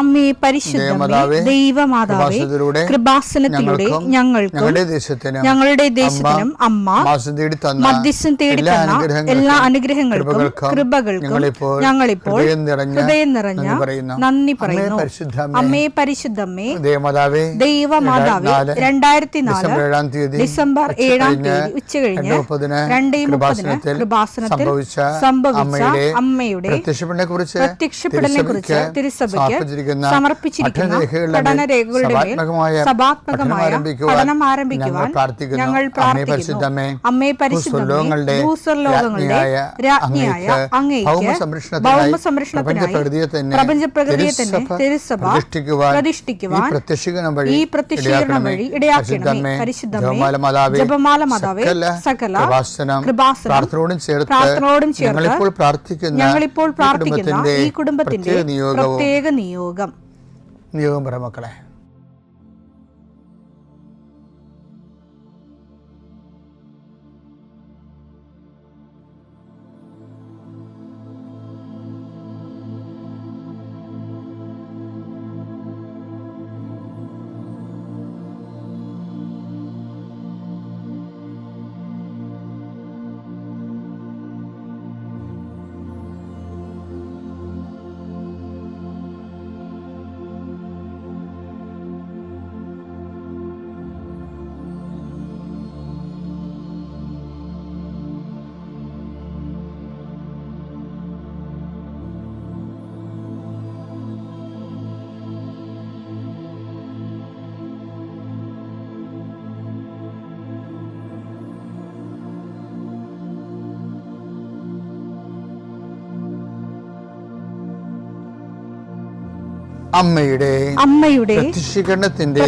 അമ്മേ പരിശുദ്ധമേ, ദൈവമാതാവേ, കൃപാസനത്തിലൂടെ ഞങ്ങൾക്കും ഞങ്ങളുടെ ദേശത്തിനും അമ്മ മധ്യസ്ഥം തേടി തന്ന എല്ലാ അനുഗ്രഹങ്ങൾക്കും കൃപകൾക്കും ഞങ്ങളിപ്പോൾ ഹൃദയം നിറഞ്ഞ നന്ദി പറയുന്നു. അമ്മേ പരിശുദ്ധമേ, ദൈവമാതാവേ, 2004 ഡിസംബർ 7 ഉച്ചകഴിഞ്ഞ് 2:30 കൃപാസനത്തിൽ സംഭവിച്ച അമ്മയുടെ പ്രത്യക്ഷപ്പെടലിനെ കുറിച്ച് തിരുസഭയ്ക്ക് സമർപ്പിച്ചിരിക്കുന്ന പഠനരേഖകളുടെ മേൽ സഭാത്മകമായ പഠനം ആരംഭിക്കുവാൻ ഞങ്ങൾ പ്രാർത്ഥിക്കുന്നു. അമ്മേ പരിശുദ്ധമേ, ഭൂസ്വർലോകങ്ങളുടെ രാജ്ഞിയായ അങ്ങേയ്ക്ക് ഭൗമസംരക്ഷണത്തിനായി പ്രപഞ്ചപ്രകൃതിയെ തന്നെ തിരുസഭ പ്രതിഷ്ഠിക്കുവാൻ ഈ പ്രത്യക്ഷീകരണം വഴി ഇടയാക്കണമേ. പരിശുദ്ധമേ, ജപമാല മാതാവേ, സകല കൃപാസനം പ്രാർത്ഥനയോടും ചേർത്ത് ഞങ്ങളിപ്പോൾ പ്രാർത്ഥിക്കുന്ന ഈ കുടുംബത്തിന്റെ പ്രത്യേക നിയോഗം പറ മക്കളെ. അമ്മയുടെ പ്രത്യക്ഷീകരണത്തിന്റെ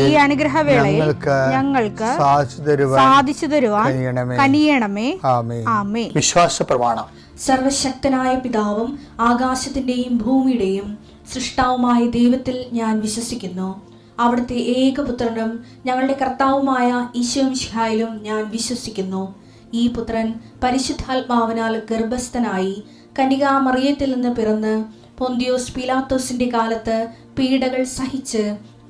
ഈ അനുഗ്രഹവേളയിൽ ഞങ്ങൾക്ക് സാധിച്ചു തരുവാൻ കനിയണമേ. ആമേൻ. വിശ്വാസ പ്രമാണം. സർവശക്തനായ പിതാവും ആകാശത്തിന്റെയും ഭൂമിയുടെയും സൃഷ്ടാവുമായ ദൈവത്തിൽ ഞാൻ വിശ്വസിക്കുന്നു. അവിടുത്തെ ഏകപുത്രനും ഞങ്ങളുടെ കർത്താവുമായ ഈശോമിശിഹായിലും ഞാൻ വിശ്വസിക്കുന്നു. ഈ പുത്രൻ പരിശുദ്ധാത്മാവിനാൽ ഗർഭസ്ഥനായി കന്യകാമറിയത്തിൽ നിന്ന് പിറന്ന് പൊന്തിയോസ് പീലാത്തോസിന്റെ കാലത്ത് പീഡകൾ സഹിച്ച്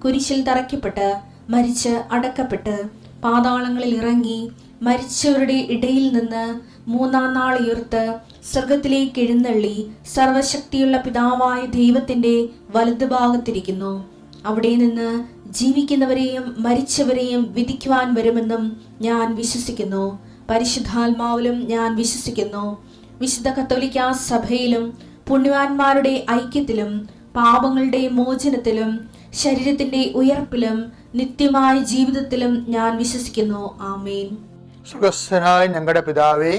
കുരിശിൽ തറയ്ക്കപ്പെട്ട് മരിച്ച് അടക്കപ്പെട്ട് പാതാളങ്ങളിൽ ഇറങ്ങി മരിച്ചവരുടെ ഇടയിൽ നിന്ന് 3-ാം നാൾ ഉയർത്ത് സ്വർഗത്തിലേക്ക് എഴുന്നള്ളി സർവശക്തിയുള്ള പിതാവായ ദൈവത്തിന്റെ വലതുഭാഗത്തിരിക്കുന്നു. അവിടെ നിന്ന് ജീവിക്കുന്നവരെയും മരിച്ചവരെയും വിധിക്കുവാൻ വരുമെന്നും ഞാൻ വിശ്വസിക്കുന്നു. പരിശുദ്ധാത്മാവിലും ഞാൻ വിശ്വസിക്കുന്നു. വിശുദ്ധ കത്തോലിക്കാ സഭയിലും പുണ്യവാന്മാരുടെ ഐക്യത്തിലും പാപങ്ങളുടെ മോചനത്തിലും ശരീരത്തിന്റെ ഉയർപ്പിലും നിത്യമായ ജീവിതത്തിലും ഞാൻ വിശ്വസിക്കുന്നു. ആമേൻ. സുഖസ്ഥനായ ഞങ്ങളുടെ പിതാവേ,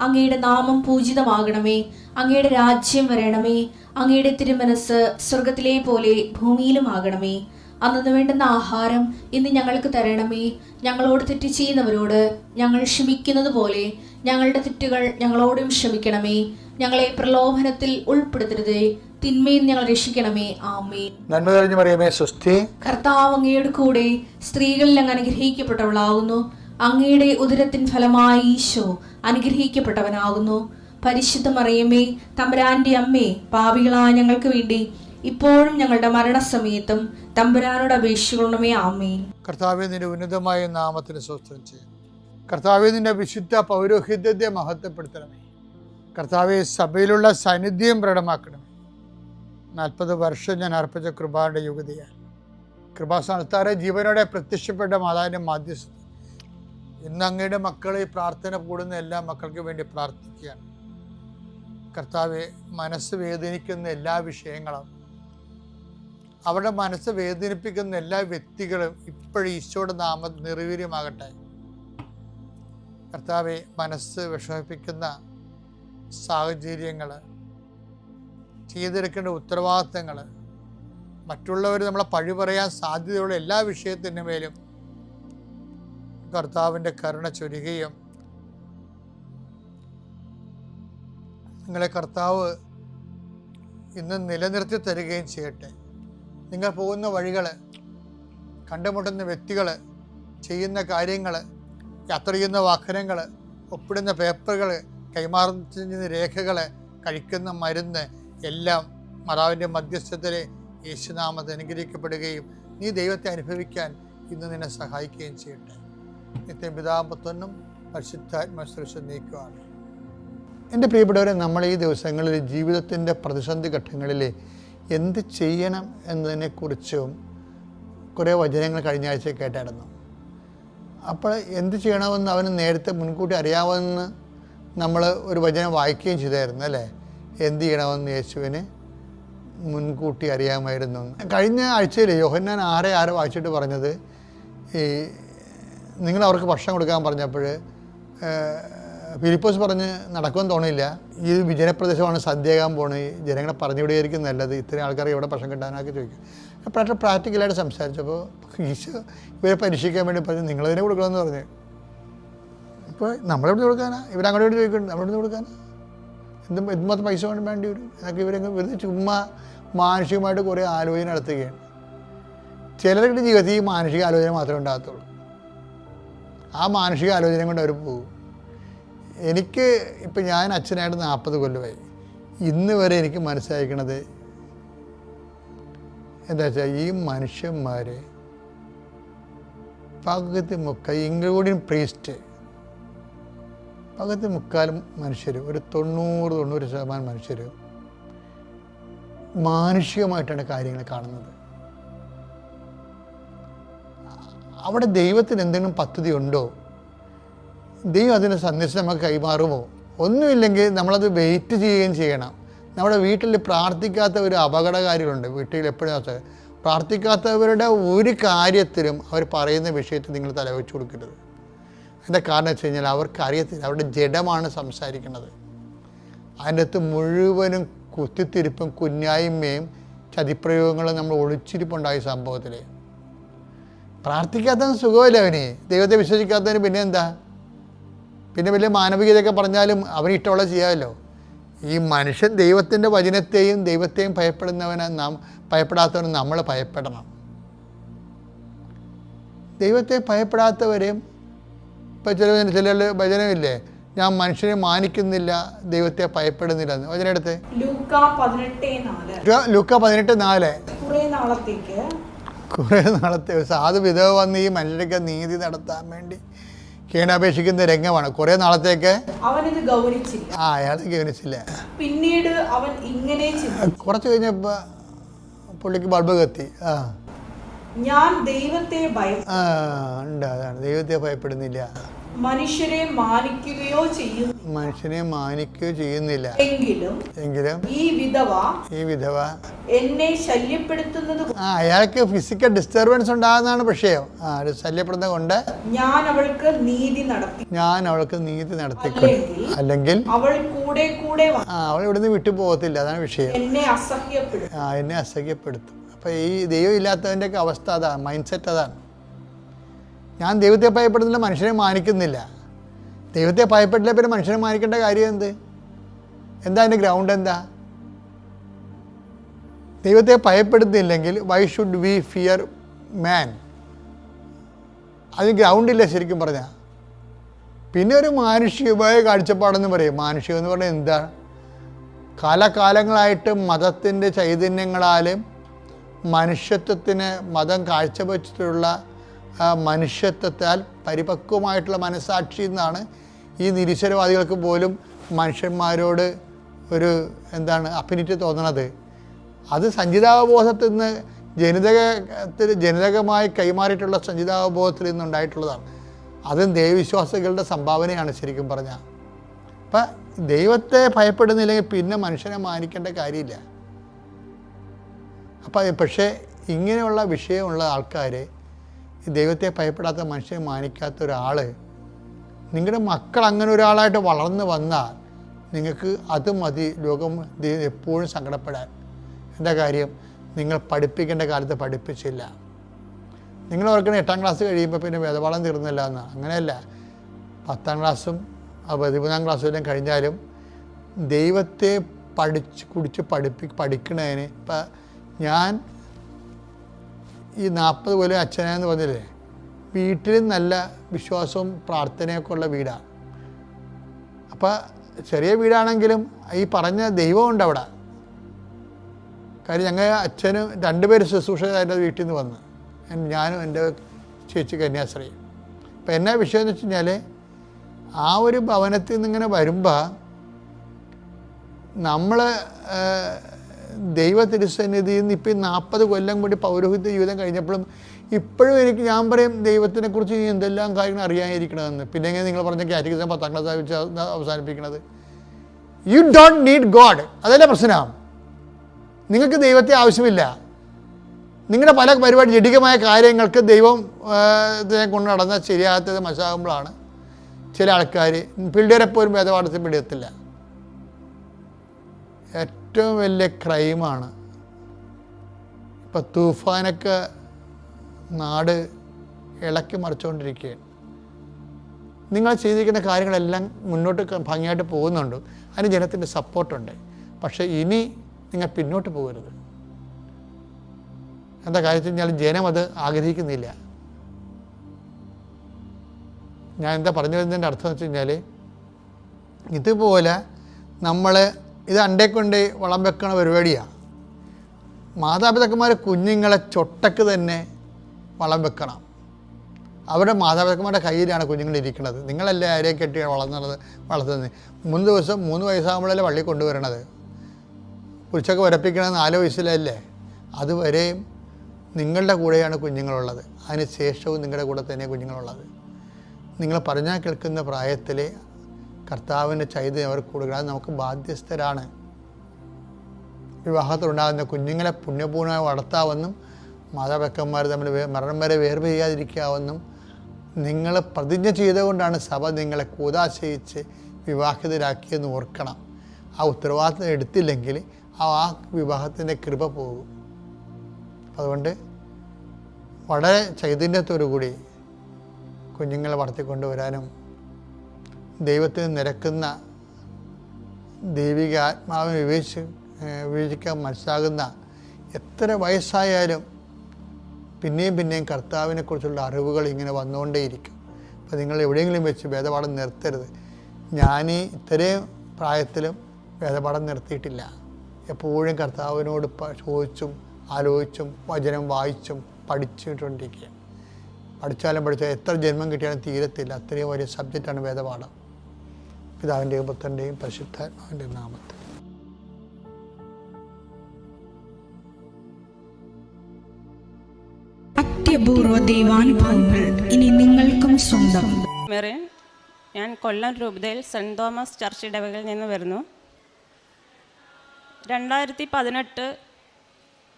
അങ്ങയുടെ നാമം പൂജിതമാകണമേ. അങ്ങയുടെ രാജ്യം വരണമേ. അങ്ങയുടെ തിരുമനസ് സ്വർഗത്തിലെ പോലെ ഭൂമിയിലും ആകണമേ. അന്നു വേണ്ടുന്ന ആഹാരം ഇന്ന് ഞങ്ങൾക്ക് തരണമേ. ഞങ്ങളോട് തെറ്റ് ചെയ്യുന്നവരോട് ഞങ്ങൾ ക്ഷമിക്കുന്നത് പോലെ ഞങ്ങളുടെ തെറ്റുകൾ ഞങ്ങളോടും ക്ഷമിക്കണമേ. ഞങ്ങളെ പ്രലോഭനത്തിൽ ഉൾപ്പെടുത്തരുതേ, തിന്മയിൽ ഞങ്ങൾ രക്ഷിക്കണമേ. ആമേൻ. നന്മ നിറഞ്ഞ മറിയമേ, സ്വസ്തി. കർത്താവ് അങ്ങയുടെ കൂടെ സ്ത്രീകളിൽ അങ്ങ് അനുഗ്രഹിക്കപ്പെട്ടവളാകുന്നു. അങ്ങയുടെ ഉദരത്തിൻ ഫലമായി ഈശോ അനുഗ്രഹിക്കപ്പെട്ടവനാകുന്നു. പരിശുദ്ധ മറിയമേ, തമ്പുരാന്റെ അമ്മേ, പാപികളായ ഞങ്ങൾക്ക് വേണ്ടി ഇപ്പോഴും ഞങ്ങളുടെ മരണസമയത്തും തമ്പുരാനോട് അപേക്ഷിക്കണമേ. ആമേൻ. കർത്താവേ, നിന്റെ ഉന്നതമായ നാമത്തിന് സ്തോത്രം ചെയ്യും. കർത്താവേ, നിന്റെ വിശുദ്ധ പൗരോഹിത്യത്തെ മഹത്വപ്പെടുത്തണമേ. കർത്താവെ, സഭയിലുള്ള സാന്നിധ്യം പ്രകടമാക്കണമേ. 40 വർഷം ഞാൻ അർപ്പിച്ച കൃപാന്റെ യുഗതിയാൽ കൃപാസ്ഥാനത്താറെ ജീവനോടെ പ്രത്യക്ഷപ്പെട്ട മാതാവിന്റെ മാധ്യസ്ഥ ഇന്ന് അങ്ങയുടെ മക്കളെ പ്രാർത്ഥന കൂടുന്ന എല്ലാ മക്കൾക്ക് വേണ്ടി പ്രാർത്ഥിക്കുകയാണ്. കർത്താവെ, മനസ്സ് വേദനിക്കുന്ന എല്ലാ വിഷയങ്ങളും, അവരുടെ മനസ്സ് വേദനിപ്പിക്കുന്ന എല്ലാ വ്യക്തികളും ഇപ്പോഴും ഈശോയുടെ നാമം നിർവീര്യമാകട്ടെ. കർത്താവെ, മനസ്സ് വിഷമിപ്പിക്കുന്ന സാഹചര്യങ്ങൾ, ചെയ്തെടുക്കേണ്ട ഉത്തരവാദിത്തങ്ങൾ, മറ്റുള്ളവർ നമ്മളെ പഴി പറയാൻ സാധ്യതയുള്ള എല്ലാ വിഷയത്തിൻ്റെ മേലും കർത്താവിൻ്റെ കരുണ ചൊരിയുകയും നിങ്ങളെ കർത്താവ് ഇന്ന് നിലനിർത്തി തരികയും ചെയ്യട്ടെ. നിങ്ങൾ പോകുന്ന വഴികൾ, കണ്ടുമുട്ടുന്ന വ്യക്തികൾ, ചെയ്യുന്ന കാര്യങ്ങൾ, യാത്ര ചെയ്യുന്ന വാഹനങ്ങൾ, ഒപ്പിടുന്ന പേപ്പറുകൾ, കൈമാറുന്ന രേഖകൾ, കഴിക്കുന്ന മരുന്ന് എല്ലാം മാതാവിൻ്റെ മധ്യസ്ഥത്തിലെ യേശുനാമത്തെ അനുഗ്രഹിക്കപ്പെടുകയും നീ ദൈവത്തെ അനുഭവിക്കാൻ ഇന്ന് നിന്നെ സഹായിക്കുകയും ചെയ്യട്ടെ. നിത്യം പിതാവും പുത്രനും പരിശുദ്ധാത്മാശ്രേഷ്ഠ നീക്കുവാണ്. എൻ്റെ പ്രിയപ്പെട്ടവരെ, നമ്മൾ ഈ ദിവസങ്ങളിൽ ജീവിതത്തിൻ്റെ പ്രതിസന്ധി ഘട്ടങ്ങളിൽ എന്ത് ചെയ്യണം എന്നതിനെക്കുറിച്ചും കുറേ വചനങ്ങൾ കഴിഞ്ഞ ആഴ്ച കേട്ടായിരുന്നു. അപ്പോൾ എന്ത് ചെയ്യണമെന്ന് അവന് നേരത്തെ മുൻകൂട്ടി അറിയാമെന്ന് നമ്മൾ ഒരു വചനം വായിക്കുകയും ചെയ്തായിരുന്നു അല്ലേ? എന്ത് ചെയ്യണമെന്ന് യേശുവിന് മുൻകൂട്ടി അറിയാമായിരുന്നു. കഴിഞ്ഞ ആഴ്ചയിൽ യോഹന്നാൻ 6:6 വായിച്ചിട്ട് പറഞ്ഞത്, ഈ നിങ്ങൾ അവർക്ക് ഭക്ഷണം കൊടുക്കാൻ പറഞ്ഞപ്പോൾ ഫിലിപ്പോസ് പറഞ്ഞ് നടക്കുമെന്ന് തോന്നിയില്ല, ഈ വിജനപ്രദേശമാണ്, സന്ധ്യയാകാൻ പോണ്, ജനങ്ങളെ പറഞ്ഞു വിടുകയായിരിക്കും നല്ലത്, ഇത്രയും ആൾക്കാർക്ക് എവിടെ ഭക്ഷണം കിട്ടാനൊക്കെ ചോദിക്കും. അപ്പോൾ പ്രാക്ടിക്കലായിട്ട് സംസാരിച്ചപ്പോൾ ഈശോ ഇവരെ പരീക്ഷിക്കാൻ വേണ്ടി പറഞ്ഞു നിങ്ങളതിനെ കൊടുക്കണമെന്ന് പറഞ്ഞു. ഇപ്പോൾ നമ്മളെവിടെ കൊടുക്കാനാ? ഇവരങ്ങോട്ട് വേണ്ടി ചോദിക്കുന്നുണ്ട്, നമ്മളെവിടെ കൊടുക്കാനാ? എന്തുമാത്രം പൈസ വേണ്ടി വരും എന്നൊക്കെ ഇവരങ്ങ് വെറുതെ ചുമ്മാ മാനസികമായിട്ട് കുറേ ആലോചന നടത്തുകയാണ്. ചിലരുടെ ജീവിതത്തിൽ ഈ മാനസിക ആലോചന മാത്രമേ ഉണ്ടാകത്തുള്ളൂ. ആ മാനസിക ആലോചന കൊണ്ട് അവർ പോകും. എനിക്ക് ഇപ്പം ഞാൻ അച്ഛനായിട്ട് 40 കൊല്ലമായി. ഇന്ന് വരെ എനിക്ക് മനസ്സിലാക്കണത് എന്താ വെച്ചാൽ, ഈ മനുഷ്യന്മാർ പകുതി മുക്കാൽ, ഇൻക്ലൂഡിങ് പ്രീസ്റ്റ്, പകുതി മുക്കാലും മനുഷ്യർ, ഒരു 90-90% മനുഷ്യർ മാനുഷികമായിട്ടാണ് കാര്യങ്ങൾ കാണുന്നത്. അവിടെ ദൈവത്തിന് എന്തെങ്കിലും പദ്ധതി ഉണ്ടോ? ദൈവം അതിൻ്റെ സന്ദേശം നമുക്ക് കൈമാറുമോ? ഒന്നുമില്ലെങ്കിൽ നമ്മളത് വെയിറ്റ് ചെയ്യുകയും ചെയ്യണം. നമ്മുടെ വീട്ടിൽ പ്രാർത്ഥിക്കാത്ത ഒരു അപകടകാരികളുണ്ട്. വീട്ടിൽ എപ്പോഴും പ്രാർത്ഥിക്കാത്തവരുടെ ഒരു കാര്യത്തിലും അവർ പറയുന്ന വിഷയത്തിൽ നിങ്ങൾ തലവെച്ച് കൊടുക്കരുത്. അതിൻ്റെ കാരണം വെച്ച് കഴിഞ്ഞാൽ അവർക്ക് അറിയത്തില്ല, അവരുടെ ജഡമാണ് സംസാരിക്കുന്നത്. അതിൻ്റെ അകത്ത് മുഴുവനും കുത്തിത്തിരിപ്പും കുഞ്ഞായ്മയും ചതിപ്രയോഗങ്ങളും നമ്മൾ ഒളിച്ചിരിപ്പുണ്ടായ സംഭവത്തിൽ. പ്രാർത്ഥിക്കാത്തവന് സുഖമില്ല, അവന് ദൈവത്തെ വിശ്വസിക്കാത്തവന് പിന്നെ എന്താ? പിന്നെ വലിയ മാനവികതയൊക്കെ പറഞ്ഞാലും അവന് ഇഷ്ടമുള്ള ചെയ്യാമല്ലോ. ഈ മനുഷ്യൻ ദൈവത്തിൻ്റെ വചനത്തെയും ദൈവത്തെയും ഭയപ്പെടാത്തവന് നമ്മൾ ഭയപ്പെടണം. ദൈവത്തെ ഭയപ്പെടാത്തവരെയും ഇപ്പോൾ ചില വചനമില്ലേ, ഞാൻ മനുഷ്യനെ മാനിക്കുന്നില്ല, ദൈവത്തെ ഭയപ്പെടുന്നില്ല എന്ന്. വചനം എടുത്ത് ലൂക്ക 18:4. കുറേ നാളത്തെ സാധു വിധവ വന്ന് ഈ മനുഷ്യരൊക്കെ നീതി നടത്താൻ വേണ്ടി കേണപേക്ഷിക്കുന്ന രംഗമാണ്. കുറേ നാളത്തേക്ക് അവനിത് ഗൗനിച്ചില്ല. അയാൾ ഗൗനിച്ചില്ല. പിന്നീട് അവൻ ഇങ്ങനെ കുറച്ച് കഴിഞ്ഞപ്പോൾ പുള്ളിക്ക് ബൾബ് കത്തി. ഞാൻ ദൈവത്തെ ഉണ്ട്, അതാണ്, ദൈവത്തെ ഭയപ്പെടുന്നില്ല, മനുഷ്യരെ മാനിക്കുകയോ ചെയ്യുന്നില്ല. എങ്കിലും ഈ വിധവ എന്നെ ശല്യപ്പെടുത്തുന്നത്, അയാൾക്ക് ഫിസിക്കൽ ഡിസ്റ്റർബൻസ് ഉണ്ടാകുന്നതാണ് വിഷയം. ശല്യപ്പെടുന്നത് കൊണ്ട് ഞാൻ അവൾക്ക് നീതി നടത്തി, അല്ലെങ്കിൽ അവൾ ഇവിടുന്ന് വിട്ടു പോകത്തില്ല. അതാണ് വിഷയം. എന്നെ അസഹ്യപ്പെടുത്തും. അപ്പം ഈ ദൈവം ഇല്ലാത്തവൻ്റെയൊക്കെ അവസ്ഥ അതാണ്, മൈൻഡ് സെറ്റ് അതാണ്. ഞാൻ ദൈവത്തെ ഭയപ്പെടുന്നില്ല, മനുഷ്യനെ മാനിക്കുന്നില്ല. ദൈവത്തെ ഭയപ്പെട്ടില്ല, പിന്നെ മനുഷ്യനെ മാനിക്കേണ്ട കാര്യം എന്താ അതിൻ്റെ ഗ്രൗണ്ട് എന്താ? ദൈവത്തെ ഭയപ്പെടുന്നില്ലെങ്കിൽ വൈ ഷുഡ് വി ഫിയർ മാൻ? അതിന് ഗ്രൗണ്ടില്ല ശരിക്കും പറഞ്ഞാൽ. പിന്നെ ഒരു മാനുഷികമായ കാഴ്ചപ്പാടെന്ന് പറയും. മാനുഷികം എന്ന് പറഞ്ഞാൽ എന്താ? കാലകാലങ്ങളായിട്ട് മതത്തിൻ്റെ ചൈതന്യങ്ങളാലും മനുഷ്യത്വത്തിന് മതം കാഴ്ചവെച്ചിട്ടുള്ള മനുഷ്യത്വത്താൽ പരിപക്വമായിട്ടുള്ള മനസ്സാക്ഷി എന്നാണ് ഈ നിരീശ്വരവാദികൾക്ക് പോലും മനുഷ്യന്മാരോട് ഒരു അഫിനിറ്റി തോന്നണത്. അത് സഞ്ചിതാവബോധത്തിൽ നിന്ന് ജനിതകമായി കൈമാറിയിട്ടുള്ള സഞ്ചിതാവബോധത്തിൽ നിന്നുണ്ടായിട്ടുള്ളതാണ്. അതും ദൈവവിശ്വാസികളുടെ സംഭാവനയാണ് ശരിക്കും പറഞ്ഞാൽ. അപ്പം ദൈവത്തെ ഭയപ്പെടുന്നില്ലെങ്കിൽ പിന്നെ മനുഷ്യനെ മാനിക്കേണ്ട കാര്യമില്ല. അപ്പം പക്ഷേ ഇങ്ങനെയുള്ള വിഷയമുള്ള ആൾക്കാർ, ദൈവത്തെ ഭയപ്പെടാത്ത മനുഷ്യനെ മാനിക്കാത്ത ഒരാൾ, നിങ്ങളുടെ മക്കൾ അങ്ങനെ ഒരാളായിട്ട് വളർന്നു വന്നാൽ നിങ്ങൾക്ക് അത് മതി ലോകം എപ്പോഴും സങ്കടപ്പെടാൻ. എന്താ കാര്യം? നിങ്ങൾ പഠിപ്പിക്കേണ്ട കാലത്ത് പഠിപ്പിച്ചില്ല. നിങ്ങൾ ഓർക്കണം 8ാം ക്ലാസ് കഴിയുമ്പോൾ പിന്നെ വേദപാഠം തീർന്നില്ല എന്നാണ്. അങ്ങനെയല്ല. 10ാം ക്ലാസ്സും 13ാം ക്ലാസ്സും എല്ലാം കഴിഞ്ഞാലും ദൈവത്തെ പഠിക്കണതിന് ഇപ്പം ഞാൻ ഈ 40 കൊല്ലം അച്ഛനെന്ന് പറഞ്ഞില്ലേ, വീട്ടിൽ നല്ല വിശ്വാസവും പ്രാർത്ഥനയൊക്കെ ഉള്ള വീടാണ്. അപ്പം ചെറിയ വീടാണെങ്കിലും ഈ പറഞ്ഞ ദൈവമുണ്ട് അവിടെ. കാര്യം ഞങ്ങൾ അച്ഛനും 2 പേര് ശുശ്രൂഷകരുടെ വീട്ടിൽ നിന്ന് വന്ന്, ഞാനും എൻ്റെ ചേച്ചി കന്യാശ്രീ. അപ്പം എന്നാ വിഷയം എന്ന് വെച്ച് കഴിഞ്ഞാൽ, ആ ഒരു ഭവനത്തിൽ നിന്നിങ്ങനെ വരുമ്പോൾ നമ്മൾ ദൈവ തിരുസന്നിധിയിൽ നിന്ന് ഇപ്പം 40 കൊല്ലം കൂടി പൗരോഹിത്യ ജീവിതം കഴിഞ്ഞപ്പോഴും ഇപ്പോഴും ഞാൻ പറയും ദൈവത്തിനെ കുറിച്ച് എന്തെല്ലാം കാര്യങ്ങൾ അറിയാനിരിക്കണമെന്ന്. പിന്നെ എങ്ങനെ നിങ്ങൾ പറഞ്ഞ കാറ്റഗിസം 10ാം ക്ലാസ് വെച്ച് അവസാനിപ്പിക്കണത്? You don't need God. അതല്ലേ പ്രശ്നം. നിങ്ങൾക്ക് ദൈവത്തെ ആവശ്യമില്ല. നിങ്ങളുടെ പല പരിപാടി ജഡികമായ കാര്യങ്ങൾക്ക് ദൈവത്തിനെ കൊണ്ട് നടന്നാൽ ശരിയാകാത്തത് മനസ്സിലാകുമ്പോഴാണ് ചില ആൾക്കാർ പിള്ളേരെപ്പോലും വേദപാഠത്തിൽ പിടിയത്തില്ല. ഏറ്റവും വലിയ ക്രൈമാണ് ഇപ്പം തൂഫാനൊക്കെ നാട് ഇളക്കി മറിച്ചുകൊണ്ടിരിക്കുകയാണ്. നിങ്ങൾ ചെയ്തിരിക്കുന്ന കാര്യങ്ങളെല്ലാം മുന്നോട്ട് ഭംഗിയായിട്ട് പോകുന്നുണ്ട്, അതിന് ജനത്തിൻ്റെ സപ്പോർട്ടുണ്ട്. പക്ഷേ ഇനി നിങ്ങൾ പിന്നോട്ട് പോകരുത്. എന്താ കാര്യത്തിൽ കഴിഞ്ഞാൽ ജനം അത് ആഗ്രഹിക്കുന്നില്ല. ഞാൻ എന്താ പറഞ്ഞു വരുന്നതിൻ്റെ അർത്ഥം വെച്ച് കഴിഞ്ഞാൽ, ഇതുപോലെ നമ്മൾ ഇത് അണ്ടേ കൊണ്ട് വളം വെക്കണ പരിപാടിയാണ്. മാതാപിതാക്കന്മാർ കുഞ്ഞുങ്ങളെ ചൊട്ടക്ക് തന്നെ വളം വെക്കണം. അവരുടെ മാതാപിതാക്കന്മാരുടെ കയ്യിലാണ് കുഞ്ഞുങ്ങളിരിക്കുന്നത്. നിങ്ങളല്ലേ ആരെയും കെട്ടിയാണ് വളർത്തുന്നത്. 3 ദിവസം 3 വയസ്സാകുമ്പോഴല്ലേ പള്ളി കൊണ്ടുവരണത്. കുറിച്ചൊക്കെ വരപ്പിക്കണമെന്ന് 4 വയസ്സിലല്ലേ. അതുവരെയും നിങ്ങളുടെ കൂടെയാണ് കുഞ്ഞുങ്ങളുള്ളത്. അതിന് ശേഷവും നിങ്ങളുടെ കൂടെ തന്നെ കുഞ്ഞുങ്ങളുള്ളത്. നിങ്ങൾ പറഞ്ഞാൽ കേൾക്കുന്ന പ്രായത്തിൽ കർത്താവിൻ്റെ ചൈതന്യം അവർക്ക് കൊടുക്കുക. അത് നമുക്ക് ബാധ്യസ്ഥരാണ്. വിവാഹത്തിലുണ്ടാകുന്ന കുഞ്ഞുങ്ങളെ പുണ്യപൂർണ്ണമായി വളർത്താമെന്നും മാതാപിതാക്കന്മാർ തമ്മിൽ മരണം വരെ വേർപിരിയാതിരിക്കാമെന്നും നിങ്ങൾ പ്രതിജ്ഞ ചെയ്തുകൊണ്ടാണ് സഭ നിങ്ങളെ കൂതാശയിച്ച് വിവാഹിതരാക്കിയെന്ന് ഓർക്കണം. ആ ഉത്തരവാദിത്തം എടുത്തില്ലെങ്കിൽ ആ വിവാഹത്തിൻ്റെ കൃപ പോകും. അതുകൊണ്ട് വളരെ ചൈതന്യത്തോടു കൂടി കുഞ്ഞുങ്ങളെ വളർത്തിക്കൊണ്ടുവരാനും ദൈവത്തിന് നിരക്കുന്ന ദൈവിക ആത്മാവിനെ വിവേചിക്കാൻ മനസ്സിലാകുന്ന എത്ര വയസ്സായാലും പിന്നെയും കർത്താവിനെക്കുറിച്ചുള്ള അറിവുകൾ ഇങ്ങനെ വന്നുകൊണ്ടേയിരിക്കും. അപ്പോൾ നിങ്ങൾ എവിടെയെങ്കിലും വെച്ച് വേദപാഠം നിർത്തരുത്. ഞാൻ ഇത്രയും പ്രായത്തിലും വേദപാഠം നിർത്തിയിട്ടില്ല. എപ്പോഴും കർത്താവിനോട് ചോദിച്ചും ആലോചിച്ചും വചനം വായിച്ചും പഠിച്ചുകൊണ്ടിരിക്കുക. പഠിച്ചാലും എത്ര ജന്മം കിട്ടിയാലും തീരത്തില്ല. അത്രയും വലിയ സബ്ജക്റ്റാണ് വേദപാഠം. പിതാവിൻ്റെയും പുത്രൻ്റെയും പരിശുദ്ധാത്മാവിൻ്റെയും നാമത്തിൽ. അത്യപൂർവ ദൈവാനുഭവങ്ങൾ ഇനി നിങ്ങൾക്കും സ്വന്തം. ഞാൻ കൊല്ലം രൂപതയിൽ സെൻറ് തോമസ് ചർച്ച് ഇടവകയിൽ നിന്ന് വരുന്നു. 2018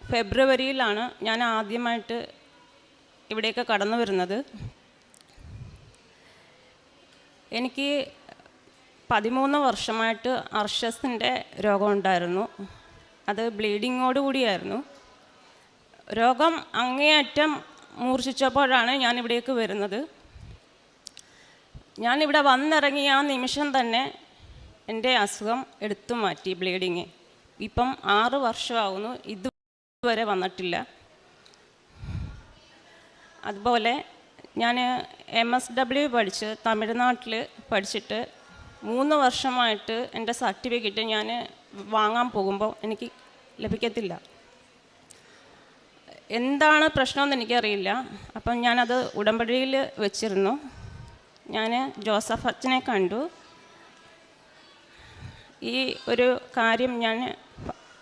ഫെബ്രുവരിയിലാണ് ഞാൻ ആദ്യമായിട്ട് ഇവിടേക്ക് കടന്നു വരുന്നത്. എനിക്ക് 13 വർഷമായിട്ട് അർഷസിൻ്റെ രോഗമുണ്ടായിരുന്നു. അത് ബ്ലീഡിങ്ങോട് കൂടിയായിരുന്നു. രോഗം അങ്ങേയറ്റം മൂർച്ഛിച്ചപ്പോഴാണ് ഞാനിവിടേക്ക് വരുന്നത്. ഞാനിവിടെ വന്നിറങ്ങിയ ആ നിമിഷം തന്നെ എൻ്റെ അസുഖം എടുത്തു മാറ്റി. ബ്ലീഡിങ് ഇപ്പം 6 വർഷമാകുന്നു, ഇതുവരെ വന്നിട്ടില്ല. അതുപോലെ ഞാൻ MSW പഠിച്ച് തമിഴ്നാട്ടിൽ പഠിച്ചിട്ട് 3 വർഷമായിട്ട് എൻ്റെ സർട്ടിഫിക്കറ്റ് ഞാൻ വാങ്ങാൻ പോകുമ്പോൾ എനിക്ക് ലഭിക്കത്തില്ല. എന്താണ് പ്രശ്നമെന്ന് എനിക്കറിയില്ല. അപ്പം ഞാനത് ഉടമ്പടിയിൽ വെച്ചിരുന്നു. ഞാൻ ജോസഫ് അച്ഛനെ കണ്ടു. ഈ ഒരു കാര്യം ഞാൻ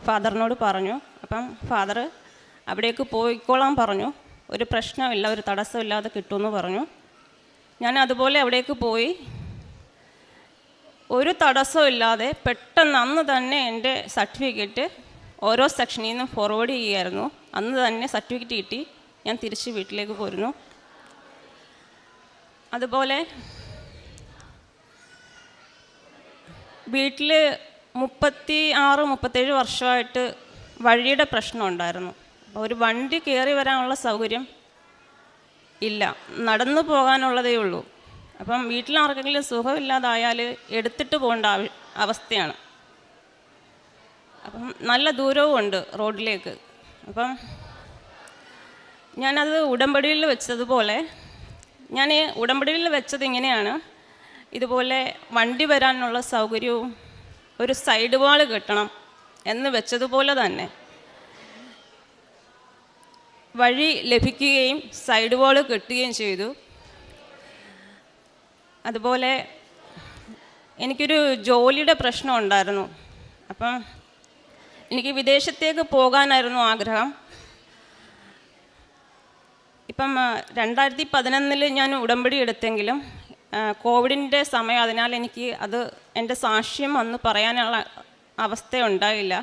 ഫാദറിനോട് പറഞ്ഞു. അപ്പം ഫാദർ അവിടേക്ക് പോയിക്കോളാൻ പറഞ്ഞു. ഒരു പ്രശ്നമില്ല, ഒരു തടസ്സമില്ലാതെ കിട്ടുമെന്ന് പറഞ്ഞു. ഞാൻ അതുപോലെ അവിടേക്ക് പോയി. ഒരു തടസ്സമില്ലാതെ പെട്ടെന്ന് അന്ന് തന്നെ എൻ്റെ സർട്ടിഫിക്കറ്റ് ഓരോ സെക്ഷനിൽ നിന്നും ഫോർവേഡ് ചെയ്യുമായിരുന്നു. അന്ന് തന്നെ സർട്ടിഫിക്കറ്റ് കിട്ടി. ഞാൻ തിരിച്ച് വീട്ടിലേക്ക് പോരുന്നു. അതുപോലെ വീട്ടിൽ 36-37 വർഷമായിട്ട് വഴിയുടെ പ്രശ്നം ഉണ്ടായിരുന്നു. ഒരു വണ്ടി കയറി വരാനുള്ള സൗകര്യം ഇല്ല, നടന്നു പോകാനുള്ളതേ ഉള്ളൂ. അപ്പം വീട്ടിലാർക്കെങ്കിലും സുഖമില്ലാതായാൽ എടുത്തിട്ട് പോകേണ്ട അവസ്ഥയാണ്. അപ്പം നല്ല ദൂരവും ഉണ്ട് റോഡിലേക്ക്. അപ്പം ഞാനത് ഉടമ്പടിയിൽ വെച്ചതുപോലെ, ഞാൻ ഉടമ്പടിയിൽ വെച്ചത് ഇങ്ങനെയാണ്. ഇതുപോലെ വണ്ടി വരാനുള്ള സൗകര്യവും ഒരു സൈഡ് വാൾ കെട്ടണം എന്ന് വെച്ചതുപോലെ തന്നെ വഴി ലഭിക്കുകയും സൈഡ് വാൾ കെട്ടുകയും ചെയ്തു. അതുപോലെ എനിക്കൊരു ജോലിയുടെ പ്രശ്നം ഉണ്ടായിരുന്നു. അപ്പം എനിക്ക് വിദേശത്തേക്ക് പോകാനായിരുന്നു ആഗ്രഹം. ഇപ്പം 2011 ഞാൻ ഉടമ്പടി എടുത്തെങ്കിലും കോവിഡിൻ്റെ സമയം, അതിനാൽ എനിക്ക് അത് എൻ്റെ സാക്ഷ്യം അന്ന് പറയാനുള്ള അവസ്ഥ ഉണ്ടായില്ല.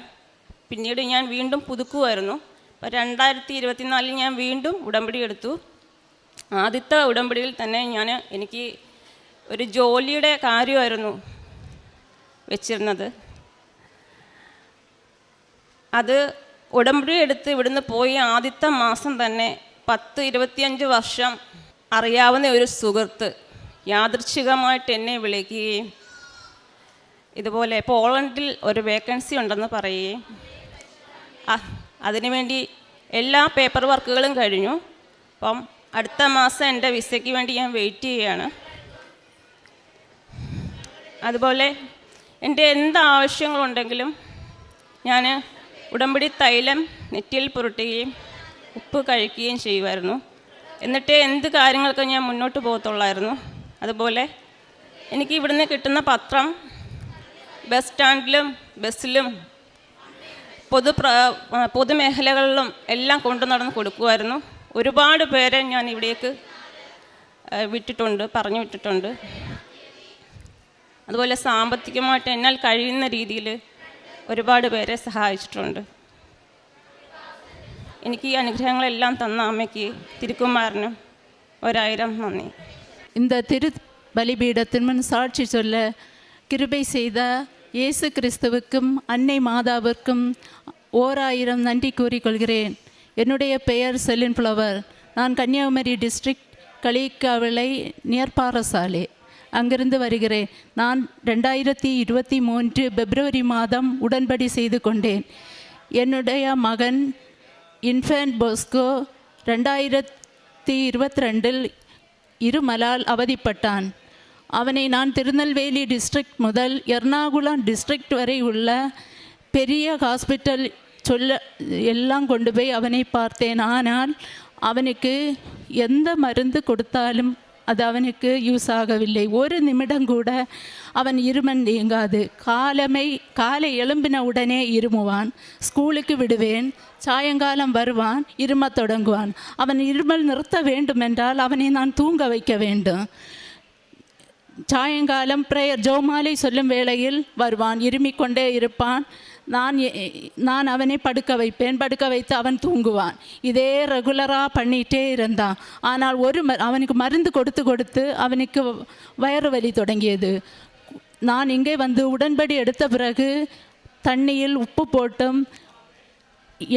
പിന്നീട് ഞാൻ വീണ്ടും പുതുക്കുമായിരുന്നു. അപ്പോൾ 2024 ഞാൻ വീണ്ടും ഉടമ്പടി എടുത്തു. ആദ്യത്തെ ഉടമ്പടിയിൽ തന്നെ എനിക്ക് ഒരു ജോലിയുടെ കാര്യമായിരുന്നു വെച്ചിരുന്നത്. അത് ഉടമ്പടി എടുത്ത് ഇവിടുന്ന് പോയി ആദ്യത്തെ മാസം തന്നെ 10-25 വർഷം അറിയാവുന്ന ഒരു സുഹൃത്ത് യാദൃച്ഛികമായിട്ട് എന്നെ വിളിക്കുകയും ഇതുപോലെ പോളണ്ടിൽ ഒരു വേക്കൻസി ഉണ്ടെന്ന് പറയുകയും അതിനുവേണ്ടി എല്ലാ പേപ്പർ വർക്കുകളും കഴിഞ്ഞു. അപ്പം അടുത്ത മാസം എൻ്റെ വിസയ്ക്ക് വേണ്ടി ഞാൻ വെയിറ്റ് ചെയ്യുകയാണ്. അതുപോലെ എൻ്റെ എന്ത് ആവശ്യങ്ങളുണ്ടെങ്കിലും ഞാൻ ഉടമ്പടി തൈലം നെറ്റിയിൽ പുരട്ടുകയും ഉപ്പ് കഴിക്കുകയും ചെയ്യുമായിരുന്നു. എന്നിട്ട് എന്ത് കാര്യങ്ങൾക്ക് ഞാൻ മുന്നോട്ട് പോകത്തുള്ളായിരുന്നു. അതുപോലെ എനിക്ക് ഇവിടുന്ന് കിട്ടുന്ന പത്രം ബസ് സ്റ്റാൻഡിലും ബസ്സിലും പൊതുമേഖലകളിലും എല്ലാം കൊണ്ടു നടന്ന് കൊടുക്കുമായിരുന്നു. ഒരുപാട് പേരെ ഞാൻ ഇവിടേക്ക് പറഞ്ഞു വിട്ടിട്ടുണ്ട്. അതുപോലെ സാമ്പത്തികമായിട്ട് എന്നാൽ കഴിയുന്ന രീതിയിൽ ഒരുപാട് പേരെ സഹായിച്ചിട്ടുണ്ട്. എനിക്ക് ഈ അനുഗ്രഹങ്ങളെല്ലാം തന്ന അമ്മയ്ക്ക് തിരുക്കുമാരനും 1000 നന്ദി. இந்த திரு பலிபீடத்தின் முன் சாட்சி சொல்ல கிருபை செய்த இயேசு கிறிஸ்துவுக்கும் அன்னை மாதாவிற்கும் 1000 நன்றி கூறிக்கொள்கிறேன். என்னுடைய பெயர் செலின் ஃப்ளவர். நான் கன்னியாகுமரி டிஸ்ட்ரிக்ட் களிக்காவிளை நியர்பாரசாலை அங்கிருந்து வருகிறேன். நான் 2023 பிப்ரவரி மாதம் உடன்படி செய்து கொண்டேன். என்னுடைய மகன் இன்ஃபேன்ட் போஸ்கோ 2022 இருமலால் அவதிப்பட்டான். அவனை நான் திருநெல்வேலி டிஸ்ட்ரிக்ட் முதல் எர்ணாகுளம் டிஸ்ட்ரிக்ட் வரை உள்ள பெரிய ஹாஸ்பிட்டல் எல்லாம் கொண்டு போய் அவனை பார்த்தேன். ஆனால் அவனுக்கு எந்த மருந்து கொடுத்தாலும் அது அவனுக்கு யூஸ் ஆகவில்லை. ஒரு நிமிடம் கூட அவன் இருமல் நீங்காது. காலை எழும்பின உடனே இருமுவான். ஸ்கூலுக்கு விடுவேன், சாயங்காலம் வருவான், இருமத் தொடங்குவான். அவன் இருமல் நிறுத்த வேண்டுமென்றால் அவனை நான் தூங்க வைக்க வேண்டும். சாயங்காலம் பிரேயர் ஜோமாலை சொல்லும் வேளையில் வருவான், இருமிக்கொண்டே இருப்பான். நான் அவனை படுக்க வைத்து அவன் தூங்குவான். இதே ரெகுலராக பண்ணிகிட்டே இருந்தான். ஆனால் அவனுக்கு மருந்து கொடுத்து அவனுக்கு வயிறு வலி தொடங்கியது. நான் இங்கே வந்து உடன்படி எடுத்த பிறகு தண்ணியில் உப்பு போட்டும்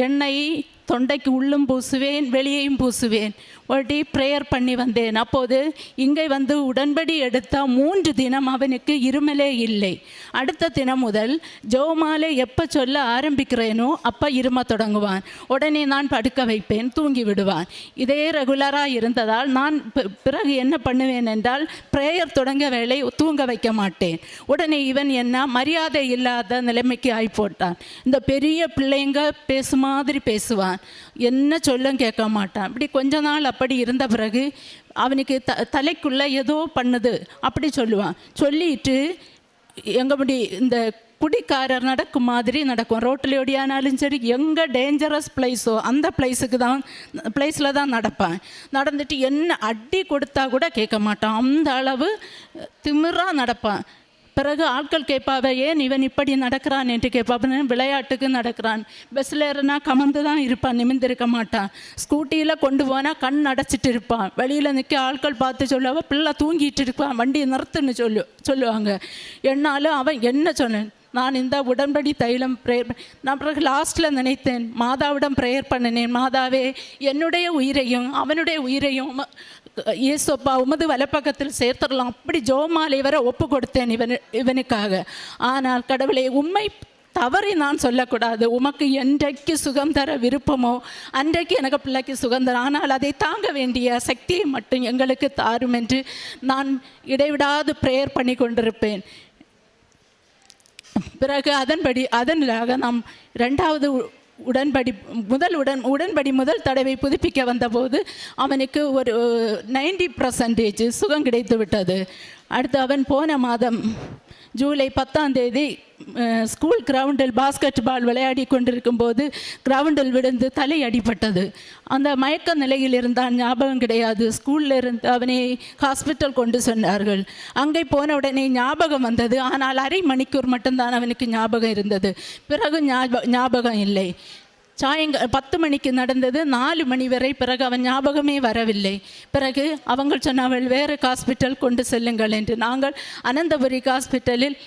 எண்ணெய் தொண்டைக்கு உள்ளும் பூசுவேன், வெளியையும் பூசுவேன். ஒரு ப்ரேயர் பண்ணி வந்தேன். அப்போது இங்கே வந்து உடன்படி எடுத்த 3 தினம் அவனுக்கு இருமலே இல்லை. அடுத்த தினம் முதல் ஜோமாலை எப்போ சொல்ல ஆரம்பிக்கிறேனோ அப்போ இரும தொடங்குவான். உடனே நான் படுக்க வைப்பேன், தூங்கி விடுவான். இதே ரெகுலராக இருந்ததால் நான் பிறகு என்ன பண்ணுவேன் என்றால் ப்ரேயர் தொடங்க வேலை தூங்க வைக்க மாட்டேன். உடனே இவன் என்ன மரியாதை இல்லாத நிலைமைக்கு ஆகிப்போட்டான். இந்த பெரிய பிள்ளைங்க பேசு மாதிரி பேசுவான், என்ன சொல்லும் கேட்க மாட்டான். இப்படி கொஞ்ச நாள் அப்படி இருந்த பிறகு அவனுக்கு தலைக்குள்ளே ஏதோ பண்ணுது அப்படி சொல்லுவான். சொல்லிட்டு எங்கபடி இந்த குடிக்காரர் நடக்கும் மாதிரி நடக்கும். ரோட்டில் ஓடியானாலும் சரி, எங்கே டேஞ்சரஸ் பிளேஸோ அந்த பிளேஸில் தான் நடப்பான். நடந்துட்டு என்ன அடி கொடுத்தா கூட கேட்க மாட்டான். அந்த அளவு திமிராக நடப்பான். பிறகு ஆட்கள் கேட்பாவ, ஏன் இவன் இப்படி நடக்கிறான் என்று கேட்பாப்ப. விளையாட்டுக்கு நடக்கிறான். பஸ்ஸில் ஏறினா கமந்து தான் இருப்பான், நிமிர்ந்திருக்க மாட்டான். ஸ்கூட்டியில் கொண்டு போனால் கண் அடைச்சிட்டு இருப்பான். வெளியில் நிற்க ஆட்கள் பார்த்து சொல்லுவா, பிள்ளை தூங்கிட்டு இருப்பான், வண்டியை நிறுத்துன்னு சொல்லுவாங்க. என்னாலும் அவன் என்ன சொன்னேன், நான் இந்த உடன்படி தைலம் ப்ரேயர் நான் பிறகு லாஸ்ட்டில் நினைத்தேன், மாதாவிடம் ப்ரேயர் பண்ணினேன். மாதாவே, என்னுடைய உயிரையும் அவனுடைய உயிரையும் இயேசுப்பா உமது வலப்பக்கத்தில் சேர்த்துடலாம். அப்படி ஜோமாலை வரை ஒப்பு கொடுத்தேன் இவனுக்காக. ஆனால் கடவுளை, உம்மை தவறி நான் சொல்லக்கூடாது. உமக்கு என்றைக்கு சுகம் தர விருப்பமோ அன்றைக்கு எனக்கு பிள்ளைக்கு சுகம் தர, ஆனால் அதை தாங்க வேண்டிய சக்தியை மட்டும் எங்களுக்கு தாரும் என்று நான் இடைவிடாது ப்ரேயர் பண்ணி கொண்டிருப்பேன். பிறகு அதனாக நாம் 2வது உடன்படி முதல் தடவை புதுப்பிக்க வந்தபோது அவனுக்கு ஒரு 90% சுகம் கிடைத்து விட்டது. அடுத்து அவன் போன மாதம் ஜூலை 10ஆம் தேதி ஸ்கூல் கிரவுண்டில் பாஸ்கெட் பால் விளையாடி கொண்டிருக்கும் போது கிரவுண்டில் விழுந்து தலை அடிபட்டது. அந்த மயக்க நிலையில் இருந்தான், ஞாபகம் கிடையாது. ஸ்கூலில் இருந்து அவனை ஹாஸ்பிட்டல் கொண்டு சென்றார்கள். அங்கே போன உடனே ஞாபகம் வந்தது. ஆனால் அரை மணிக்கூர் மட்டும்தான் அவனுக்கு ஞாபகம் இருந்தது. பிறகு ஞாபகம் இல்லை. 10 மணிக்கு நடந்தது, 4 மணி வரை. பிறகு அவன் ஞாபகமே வரவில்லை. பிறகு அவங்க சொன்னார்கள் வேறு ஹாஸ்பிட்டல் கொண்டு செல்லுங்கள் என்று. நாங்கள் அனந்தபுரி ஹாஸ்பிட்டலில்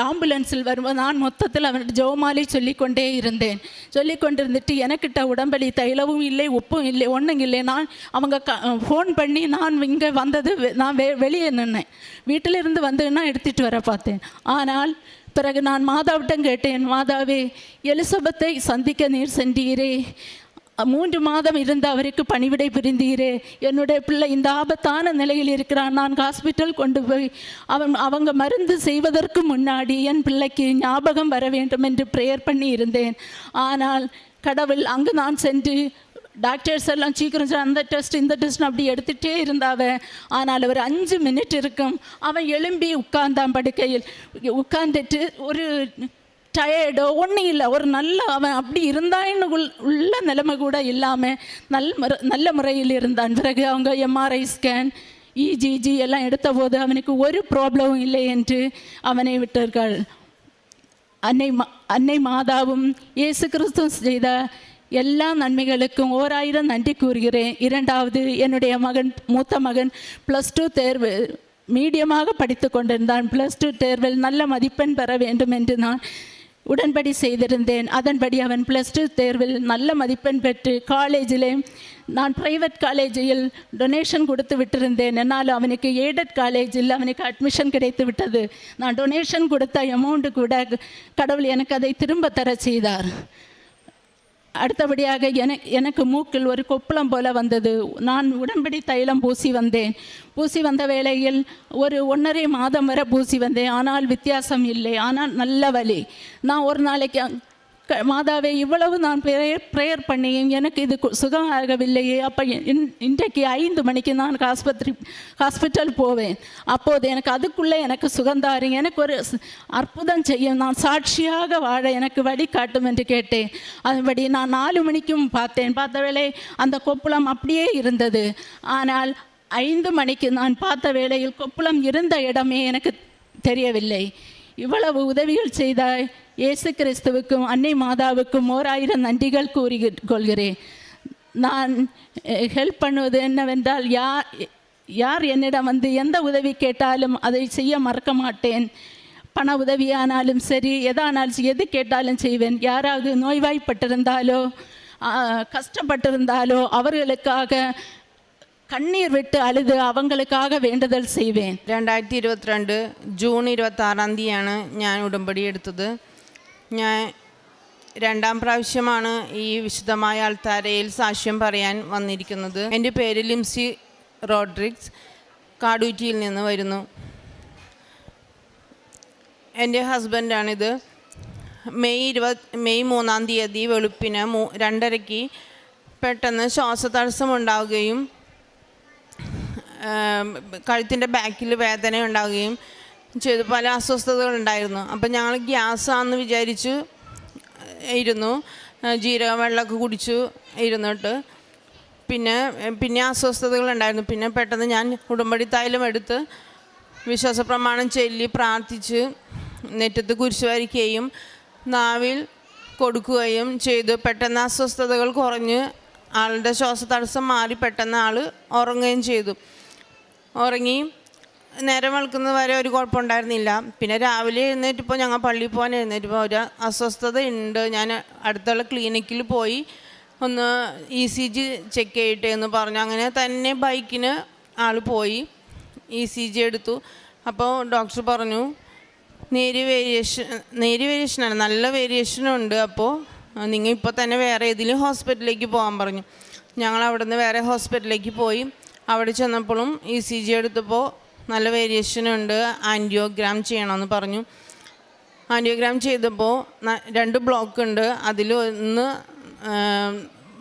ஆம்புலன்ஸில் வரும்போது நான் மொத்தத்தில் அவன் ஜோமாலி சொல்லிக்கொண்டே இருந்தேன். சொல்லிக்கொண்டிருந்துட்டு எனக்கிட்ட உடம்பலி தைலவும் இல்லை, உப்பும் இல்லை, ஒன்றும் இல்லை. நான் அவங்க ஃபோன் பண்ணி நான் இங்கே வந்தது, நான் வெளியே நின்னேன். வீட்டிலிருந்து வந்ததுன்னா எடுத்துகிட்டு வர பார்த்தேன். ஆனால் பிறகு நான் மாதாவிட்டம் கேட்டேன், மாதாவே எலிசபெத்தை சந்திக்க நீர் சென்றீரே, 3 மாதம் இருந்து அவருக்கு பணிவிடை புரிந்தீரே, என்னுடைய பிள்ளை இந்த ஆபத்தான நிலையில் இருக்கிறான், நான் ஹாஸ்பிட்டல் கொண்டு போய் அவங்க மருந்து செய்வதற்கு முன்னாடி என் பிள்ளைக்கு ஞாபகம் வர வேண்டும் என்று ப்ரேயர் பண்ணி இருந்தேன். ஆனால் கடவுள் அங்கு நான் சென்று டாக்டர்ஸ் எல்லாம் சீக்கிரம் அந்த டெஸ்ட் இந்த டெஸ்ட் அப்படி எடுத்துகிட்டே இருந்தாவ. ஆனால் ஒரு 5 மினிட் இருக்கும், அவன் எழும்பி உட்கார்ந்தான். படுக்கையில் உட்கார்ந்துட்டு ஒரு டயர்டோ ஒன்றும் இல்லை, ஒரு நல்ல அவன் அப்படி இருந்தான்னு உள்ள நிலைமை கூட இல்லாமல் நல்ல முறையில் இருந்தான். பிறகு அவங்க எம்ஆர்ஐ ஸ்கேன் இஜிஜி எல்லாம் எடுத்த போது அவனுக்கு ஒரு ப்ராப்ளமும் இல்லை என்று அவனை விட்டார்கள். அன்னை மாதாவும் இயேசு கிறிஸ்து செய்த எல்லா நன்மைகளுக்கும் 1000 நன்றி கூறுகிறேன். 2வது, என்னுடைய மூத்த மகன் +2 தேர்வு மீடியமாக படித்து கொண்டிருந்தான். +2 தேர்வில் நல்ல மதிப்பெண் பெற வேண்டும் என்று நான் உடன்படி செய்திருந்தேன். அதன்படி அவன் +2 தேர்வில் நல்ல மதிப்பெண் பெற்று காலேஜிலே, நான் ப்ரைவேட் காலேஜில் டொனேஷன் கொடுத்து விட்டிருந்தேன். என்னால் அவனுக்கு எய்டட் காலேஜில் அவனுக்கு அட்மிஷன் கிடைத்து விட்டது. நான் டொனேஷன் கொடுத்த அமௌண்ட்டு கூட கடவுள் எனக்கு அதை திரும்ப தர செய்தார். அடுத்தபடியாக எனக்கு மூக்கில் ஒரு கொப்பளம் போல வந்தது. நான் உடன்படி தைலம் பூசி வந்த வேளையில் ஒரு 1.5 மாதம் வரை பூசி வந்தேன். ஆனால் வித்தியாசம் இல்லை. ஆனால் நல்ல வலி. நான் ஒரு நாளைக்கு மாதாவே இவ்வளவு நான் ப்ரேயர் பண்ணியும் எனக்கு இது சுகம் ஆகவில்லையே. அப்போ இன்றைக்கு 5 மணிக்கு நான் ஹாஸ்பிட்டல் போவேன். அப்போது எனக்கு அதுக்குள்ளே எனக்கு சுகந்தாருங்க, எனக்கு ஒரு அற்புதம் செய்யும், நான் சாட்சியாக வாழ எனக்கு வழி காட்டும் என்று கேட்டேன். அதுபடி நான் 4 மணிக்கும் பார்த்த வேளை அந்த கொப்புளம் அப்படியே இருந்தது. ஆனால் 5 மணிக்கு நான் பார்த்த வேளையில் கொப்புளம் இருந்த இடமே எனக்கு தெரியவில்லை. இவ்வளவு உதவிகள் செய்த இயேசு கிறிஸ்துவுக்கும் அன்னை மாதாவுக்கும் 1000 நன்றிகள் கூறிக்கொள்கிறேன். நான் ஹெல்ப் பண்ணுவது என்னவென்றால், யார் என்னிடம் வந்து எந்த உதவி கேட்டாலும் அதை செய்ய மறக்க மாட்டேன். பண உதவியானாலும் சரி, எது கேட்டாலும் செய்வேன். யாராவது நோய்வாய்ப்பட்டிருந்தாலோ கஷ்டப்பட்டிருந்தாலோ அவர்களுக்காக கண்ணீர் விட்டு அழுது அவங்களுக்காக വേണ്ടുதൽ செய்வேன். 2022 ജൂൺ 26-ാം തീയതിയാണ് ഞാൻ ഉടമ്പടി എടുത്തത്. ഞാൻ 2ാം പ്രാവശ്യമാണ് ഈ വിശുദ്ധമായ അൾത്താരയിൽ സാക്ഷ്യം പറയാൻ വന്നിരിക്കുന്നത്. എൻ്റെ പേര് ലിംസി റോഡ്രിക്സ്, കാടൂറ്റിയിൽ നിന്ന് വരുന്നു. എൻ്റെ ഹസ്ബൻഡാണിത്. മെയ് 3-ാം തീയതി വെളുപ്പിന് 2:30 പെട്ടെന്ന് ശ്വാസതടസ്സം ഉണ്ടാവുകയും കഴുത്തിൻ്റെ ബാക്കിൽ വേദന ഉണ്ടാവുകയും ചെയ്തു. പല അസ്വസ്ഥതകളുണ്ടായിരുന്നു. അപ്പം ഞങ്ങൾ ഗ്യാസാണെന്ന് വിചാരിച്ചു ഇരുന്നു. ജീരക വെള്ളമൊക്കെ കുടിച്ചു ഇരുന്നിട്ട് പിന്നെ അസ്വസ്ഥതകളുണ്ടായിരുന്നു. പിന്നെ പെട്ടെന്ന് ഞാൻ ഉടമ്പടി തൈലം എടുത്ത് വിശ്വാസപ്രമാണം ചൊല്ലി പ്രാർത്ഥിച്ച് നെറ്റത്ത് കുരിശ് വരയ്ക്കുകയും നാവിൽ കൊടുക്കുകയും ചെയ്തു. പെട്ടെന്ന് അസ്വസ്ഥതകൾ കുറഞ്ഞ് ആളുടെ ശ്വാസതടസ്സം മാറി പെട്ടെന്ന് ആൾ ഉറങ്ങുകയും ചെയ്തു. ഉറങ്ങി നേരം വെളുക്കുന്നത് വരെ ഒരു കുഴപ്പമുണ്ടായിരുന്നില്ല. പിന്നെ രാവിലെ എഴുന്നേറ്റപ്പോൾ ഞങ്ങൾ പള്ളിയിൽ പോകാൻ എഴുന്നേറ്റപ്പോൾ ഒരു അസ്വസ്ഥത ഉണ്ട്. ഞാൻ അടുത്തുള്ള ക്ലിനിക്കിൽ പോയി ഒന്ന് ECG ചെക്ക് ചെയ്യട്ടെ എന്ന് പറഞ്ഞു. അങ്ങനെ തന്നെ ബൈക്കിന് ആൾ പോയി ECG എടുത്തു. അപ്പോൾ ഡോക്ടർ പറഞ്ഞു നേരിയ വേരിയേഷനാണ്, നല്ല വേരിയേഷനുണ്ട്. അപ്പോൾ നിങ്ങൾ ഇപ്പോൾ തന്നെ വേറെ ഏതെങ്കിലും ഹോസ്പിറ്റലിലേക്ക് പോകാൻ പറഞ്ഞു. ഞങ്ങൾ അവിടെ നിന്ന് വേറെ ഹോസ്പിറ്റലിലേക്ക് പോയി. അവിടെ ചെന്നപ്പോഴും ECG എടുത്തപ്പോൾ നല്ല വേരിയേഷനുണ്ട്, ആൻജിയോഗ്രാം ചെയ്യണമെന്ന് പറഞ്ഞു. ആൻറ്റിയോഗ്രാം ചെയ്തപ്പോൾ 2 ബ്ലോക്ക് ഉണ്ട്. അതിൽ ഒന്ന്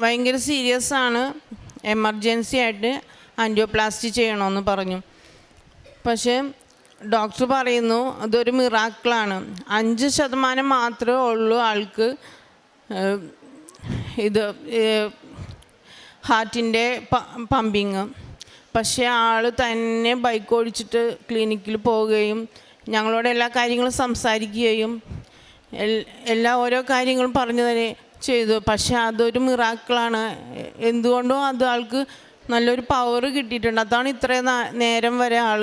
ഭയങ്കര സീരിയസ് ആണ്, എമർജൻസി ആയിട്ട് ആൻറ്റിയോപ്ലാസ്റ്റി ചെയ്യണമെന്ന് പറഞ്ഞു. പക്ഷേ ഡോക്ടർ പറയുന്നു അതൊരു മിറാക്കിളാണ്. 5% മാത്രമേ ഉള്ളൂ ആൾക്ക് ഇത് ഹാർട്ടിൻ്റെ പമ്പിങ്. പക്ഷേ ആൾ തന്നെ ബൈക്ക് ഓടിച്ചിട്ട് ക്ലിനിക്കിൽ പോവുകയും ഞങ്ങളോട് എല്ലാ കാര്യങ്ങളും സംസാരിക്കുകയും ഓരോ കാര്യങ്ങളും പറഞ്ഞു തന്നെ ചെയ്തു. പക്ഷേ അതൊരു മിറാക്കിളാണ്. എന്തുകൊണ്ടും അത് ആൾക്ക് നല്ലൊരു പവർ കിട്ടിയിട്ടുണ്ട്. അതാണ് ഇത്രയും നേരം വരെ ആൾ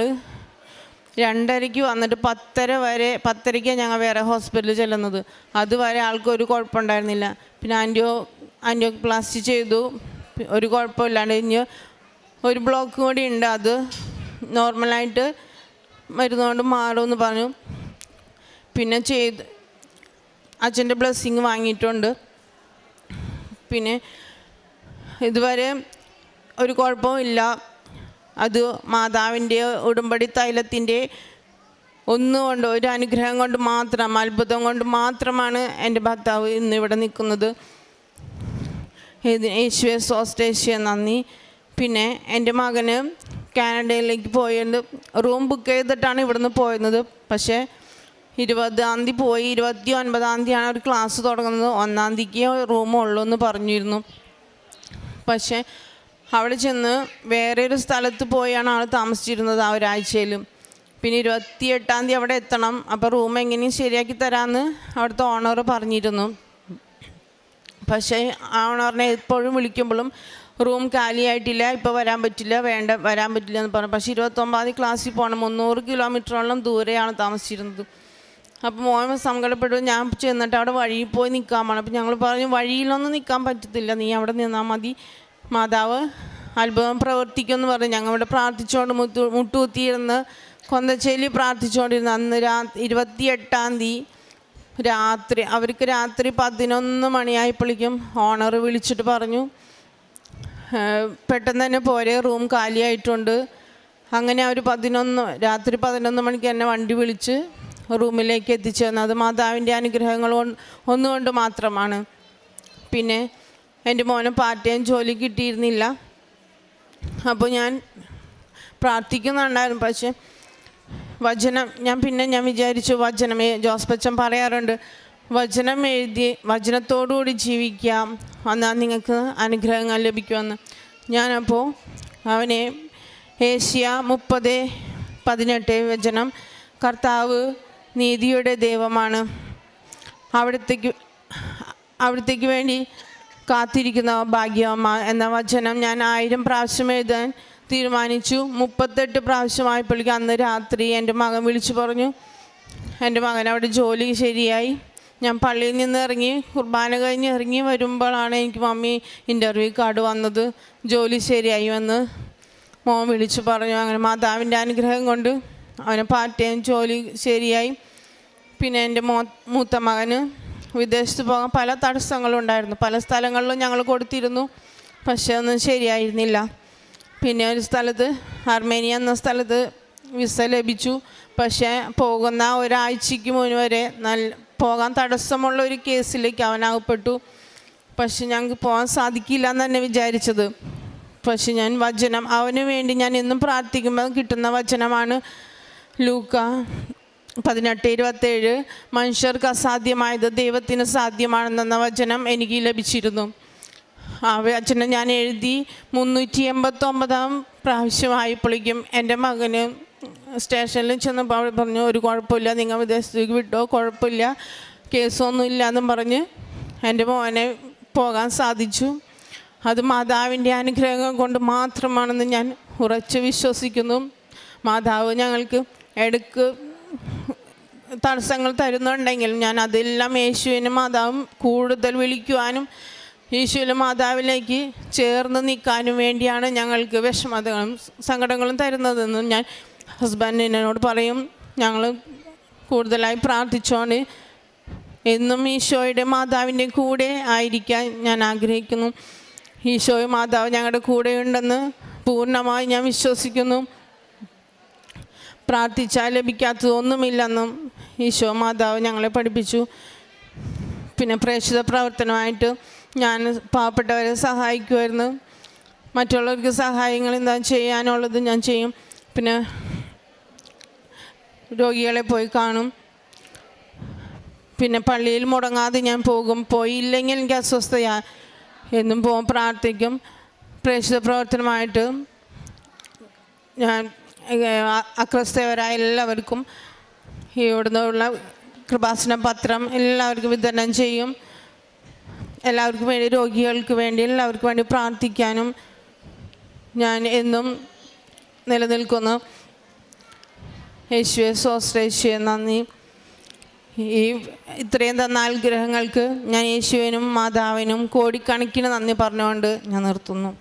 2:30 വന്നിട്ട് 10:30 ഞങ്ങൾ വേറെ ഹോസ്പിറ്റലിൽ ചെല്ലുന്നത്. അതുവരെ ആൾക്കൊരു കുഴപ്പമുണ്ടായിരുന്നില്ല. പിന്നെ ആൻറ്റിയോപ്ലാസ്റ്റി ചെയ്തു, ഒരു കുഴപ്പമില്ലാണ്ട്. ഇനി ഒരു ബ്ലോക്ക് കൂടി ഉണ്ട്, അത് നോർമലായിട്ട് മരുന്നുകൊണ്ട് മാറുമെന്ന് പറഞ്ഞു. പിന്നെ അച്ഛൻ്റെ ബ്ലെസ്സിങ് വാങ്ങിയിട്ടുണ്ട്. പിന്നെ ഇതുവരെ ഒരു കുഴപ്പവും ഇല്ല. അത് മാതാവിൻ്റെ ഉടമ്പടി തൈലത്തിൻ്റെ ഒന്നുകൊണ്ട്, ഒരു അനുഗ്രഹം കൊണ്ട് മാത്രം, അത്ഭുതം കൊണ്ട് മാത്രമാണ് എൻ്റെ ഭർത്താവ് ഇന്നിവിടെ നിൽക്കുന്നത്. യേശുവേ സ്വസ്തേശ്വര നന്ദി. പിന്നെ എൻ്റെ മകന് കാനഡയിലേക്ക് പോയത് റൂം ബുക്ക് ചെയ്തിട്ടാണ് ഇവിടുന്ന് പോയിരുന്നത്. പക്ഷേ 20-ാം തീയതി പോയി, 29-ാം തീയതിയാണ് ഒരു ക്ലാസ് തുടങ്ങുന്നത്. 1-ാം തീയതിക്ക് റൂമുള്ളൂ എന്ന് പറഞ്ഞിരുന്നു. പക്ഷേ അവിടെ ചെന്ന് വേറെ ഒരു സ്ഥലത്ത് പോയാണ് ആൾ താമസിച്ചിരുന്നത് ആ ഒരാഴ്ചയിലും. പിന്നെ 28-ാം തീയതി അവിടെ എത്തണം. അപ്പോൾ റൂം എങ്ങനെയും ശരിയാക്കി തരാമെന്ന് അവിടുത്തെ ഓണർ പറഞ്ഞിരുന്നു. പക്ഷേ ആ ഓണറിനെ എപ്പോഴും വിളിക്കുമ്പോഴും റൂം കാലിയായിട്ടില്ല, ഇപ്പോൾ വരാൻ പറ്റില്ല എന്ന് പറഞ്ഞു. പക്ഷേ 29-ാം തീയതി ക്ലാസ്സിൽ പോകണം. 300 കിലോമീറ്ററോളം ദൂരെയാണ് താമസിച്ചിരുന്നത്. അപ്പോൾ മോൻ സങ്കടപ്പെട്ടു. ഞാൻ ചെന്നിട്ട് അവിടെ വഴിയിൽ പോയി നിൽക്കാൻ പറഞ്ഞു. അപ്പോൾ ഞങ്ങൾ പറഞ്ഞു വഴിയിലൊന്നും നിൽക്കാൻ പറ്റത്തില്ല, നീ അവിടെ നിന്നാൽ മതി, മാതാവ് അത്ഭുതം പ്രവർത്തിക്കുമെന്ന് പറഞ്ഞു. ഞങ്ങളിവിടെ പ്രാർത്ഥിച്ചുകൊണ്ട് മുട്ടുകുത്തിയിരുന്ന് കൊന്തച്ചേലി പ്രാർത്ഥിച്ചുകൊണ്ടിരുന്നു. അന്ന് 28-ാം തീയതി രാത്രി, അവർക്ക് രാത്രി 11 മണിയായപ്പോഴേക്കും ഓണർ വിളിച്ചിട്ട് പറഞ്ഞു പെട്ടെന്ന് തന്നെ പോരെ, റൂം കാലിയായിട്ടുണ്ട്. അങ്ങനെ അവർ രാത്രി 11 മണിക്ക് എന്നെ വണ്ടി വിളിച്ച് റൂമിലേക്ക് എത്തിച്ചു തന്നു. അത് മാതാവിൻ്റെ അനുഗ്രഹങ്ങൾ ഒന്നുകൊണ്ട് മാത്രമാണ്. പിന്നെ എൻ്റെ മോന് പാർട്ട് ടൈം ജോലി കിട്ടിയിരുന്നില്ല. അപ്പോൾ ഞാൻ പ്രാർത്ഥിക്കുന്നുണ്ടായിരുന്നു. പക്ഷേ ഞാൻ വിചാരിച്ചു വചനമേ, ജോസ്പച്ചൻ പറയാറുണ്ട്, വചനം എഴുതി വചനത്തോടുകൂടി ജീവിക്കാം, എന്നാൽ നിങ്ങൾക്ക് അനുഗ്രഹങ്ങൾ ലഭിക്കുമെന്ന്. ഞാനപ്പോൾ അവനെ ഏഷ്യ 30:18 വചനം, കർത്താവ് നീതിയുടെ ദൈവമാണ്, അവിടത്തേക്ക് വേണ്ടി കാത്തിരിക്കുന്ന ഭാഗ്യവന്മാ എന്ന വചനം ഞാൻ 1000 പ്രാവശ്യം എഴുതാൻ തീരുമാനിച്ചു. 38 പ്രാവശ്യമായപ്പോഴേക്കും അന്ന് രാത്രി എൻ്റെ മകൻ വിളിച്ചു പറഞ്ഞു, എൻ്റെ മകൻ അവിടെ ജോലി ശരിയായി. ഞാൻ പള്ളിയിൽ നിന്ന് ഇറങ്ങി, കുർബാന കഴിഞ്ഞ് ഇറങ്ങി വരുമ്പോഴാണ് എനിക്ക് മമ്മി ഇൻ്റർവ്യൂ കാർഡ് വന്നത്, ജോലി ശരിയായി എന്ന് മോൻ വിളിച്ചു പറഞ്ഞു. അങ്ങനെ മാതാവിൻ്റെ അനുഗ്രഹം കൊണ്ട് അവന് പാർട്ട് ടൈം ജോലി ശരിയായി. പിന്നെ എൻ്റെ മൂത്ത മകന് വിദേശത്ത് പോകാൻ പല തടസ്സങ്ങളും ഉണ്ടായിരുന്നു. പല സ്ഥലങ്ങളിലും ഞങ്ങൾ കൊടുത്തിരുന്നു, പക്ഷേ ഒന്നും ശരിയായിരുന്നില്ല. പിന്നെ ഒരു സ്ഥലത്ത്, അർമേനിയ എന്ന സ്ഥലത്ത് വിസ ലഭിച്ചു. പക്ഷേ പോകുന്ന ഒരാഴ്ചയ്ക്ക് മുൻപ് വരെ പോകാൻ തടസ്സമുള്ള ഒരു കേസിലേക്ക് അവനാകപ്പെട്ടു. പക്ഷെ ഞങ്ങൾക്ക് പോകാൻ സാധിക്കില്ല എന്ന് തന്നെ വിചാരിച്ചത്. പക്ഷെ ഞാൻ വചനം അവന് വേണ്ടി ഞാൻ എന്നും പ്രാർത്ഥിക്കുമ്പോൾ കിട്ടുന്ന വചനമാണ് ലൂക്ക 18:27, മനുഷ്യർക്ക് അസാധ്യമായത് ദൈവത്തിന് സാധ്യമാണെന്ന വചനം എനിക്ക് ലഭിച്ചിരുന്നു. ആ വചനം ഞാൻ എഴുതി 389-ാം പ്രാവശ്യമായപ്പോഴേക്കും എൻ്റെ മകന് സ്റ്റേഷനിൽ ചെന്നപ്പോൾ അവിടെ പറഞ്ഞു, ഒരു കുഴപ്പമില്ല, നിങ്ങൾ വിദേശത്തേക്ക് വിട്ടോ, കുഴപ്പമില്ല, കേസൊന്നും ഇല്ല എന്നും പറഞ്ഞ് എൻ്റെ മോനെ പോകാൻ സാധിച്ചു. അത് മാതാവിൻ്റെ അനുഗ്രഹം കൊണ്ട് മാത്രമാണെന്ന് ഞാൻ ഉറച്ചു വിശ്വസിക്കുന്നു. മാതാവ് ഞങ്ങൾക്ക് ഇടയ്ക്ക് തടസ്സങ്ങൾ തരുന്നുണ്ടെങ്കിൽ ഞാൻ അതെല്ലാം യേശുവിനും മാതാവും കൂടുതൽ വിളിക്കുവാനും യേശുവിനും മാതാവിലേക്ക് ചേർന്ന് നിൽക്കാനും വേണ്ടിയാണ് ഞങ്ങൾക്ക് വിഷമതകളും സങ്കടങ്ങളും തരുന്നതെന്നും ഞാൻ ഹസ്ബൻഡിനോട് പറയും. ഞങ്ങൾ കൂടുതലായി പ്രാർത്ഥിച്ചുകൊണ്ട് എന്നും ഈശോയുടെ മാതാവിൻ്റെ കൂടെ ആയിരിക്കാൻ ഞാൻ ആഗ്രഹിക്കുന്നു. ഈശോയും മാതാവ് ഞങ്ങളുടെ കൂടെ ഉണ്ടെന്ന് പൂർണ്ണമായി ഞാൻ വിശ്വസിക്കുന്നു. പ്രാർത്ഥിച്ചാൽ ലഭിക്കാത്തതൊന്നുമില്ലെന്നും ഈശോ മാതാവ് ഞങ്ങളെ പഠിപ്പിച്ചു. പിന്നെ പ്രേക്ഷിത പ്രവർത്തനമായിട്ട് ഞാൻ പാവപ്പെട്ടവരെ സഹായിക്കുമായിരുന്നു. മറ്റുള്ളവർക്ക് സഹായങ്ങൾ എന്താ ചെയ്യാനുള്ളത് ഞാൻ ചെയ്യും. പിന്നെ രോഗികളെ പോയി കാണും. പിന്നെ പള്ളിയിൽ മുടങ്ങാതെ ഞാൻ പോകും. പോയില്ലെങ്കിൽ എനിക്ക് അസ്വസ്ഥയാണ്. എന്നും പോകും, പ്രാർത്ഥിക്കും. പ്രേക്ഷിത പ്രവർത്തനമായിട്ട് ഞാൻ അക്രൈസ്തവരായ എല്ലാവർക്കും ഇവിടുന്നുള്ള കൃപാസന പത്രം എല്ലാവർക്കും വിതരണം ചെയ്യും. എല്ലാവർക്കും വേണ്ടി, രോഗികൾക്ക് വേണ്ടി, എല്ലാവർക്കും വേണ്ടി പ്രാർത്ഥിക്കാനും ഞാൻ എന്നും നിലനിൽക്കുന്നു. യേശുവേ സ്വസ്ത്രേശുവേ നന്ദി. ഇത്രയും തന്ന അനുഗ്രഹങ്ങൾക്ക് ഞാൻ യേശുവിനും മാതാവിനും കോടിക്കണക്കിന് നന്ദി പറഞ്ഞുകൊണ്ട് ഞാൻ നിർത്തുന്നു.